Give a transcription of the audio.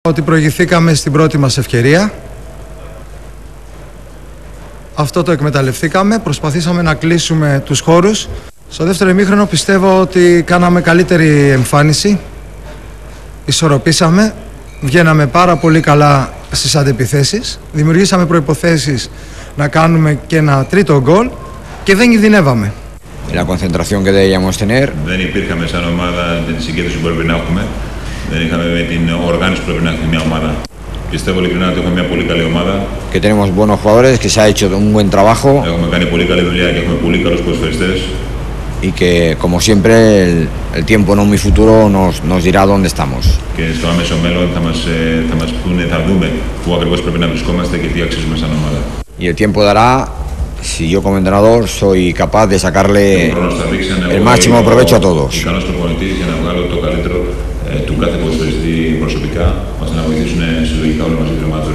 Ότι προηγηθήκαμε στην πρώτη μας ευκαιρία. Αυτό το εκμεταλλευτήκαμε, προσπαθήσαμε να κλείσουμε τους χώρους. Στο δεύτερο ημίχρονο πιστεύω ότι κάναμε καλύτερη εμφάνιση. Ισορροπήσαμε, βγαίναμε πάρα πολύ καλά στις αντεπιθέσεις. Δημιουργήσαμε προϋποθέσεις να κάνουμε και ένα τρίτο γκολ και δεν κινδυνεύαμε. La concentración que debíamos tener. Δεν υπήρχαμε σαν ομάδα την συγκέντρωση που πρέπει να έχουμε. Δεν είχαμε με την οργάνωση που πρέπει να έχει μια ομάδα. Πιστεύω ειλικρινά ότι έχουμε μια πολύ καλή ομάδα. Que tenemos buenos jugadores, que se ha hecho un buen trabajo. Έχουμε κάνει πολύ καλή δουλειά και έχουμε πολύ καλούς ποδοσφαιριστές. Y que, como siempre, el tiempo, no mi futuro, nos dirá dónde estamos. Και στο άμεσο μέλλον θα δούμε πού ακριβώς πρέπει να βρισκόμαστε και τι αξίζουμε σαν ομάδα. Y el tiempo dará si yo como entrenador soy capaz de sacarle el máximo provecho a todos. Ικανός προπονητής για να βγάλω το καλύτερο του κάθε ποδοσφαιριστή προσωπικά, ώστε να βοηθήσουν συλλογικά όλοι μαζί την ομάδα του.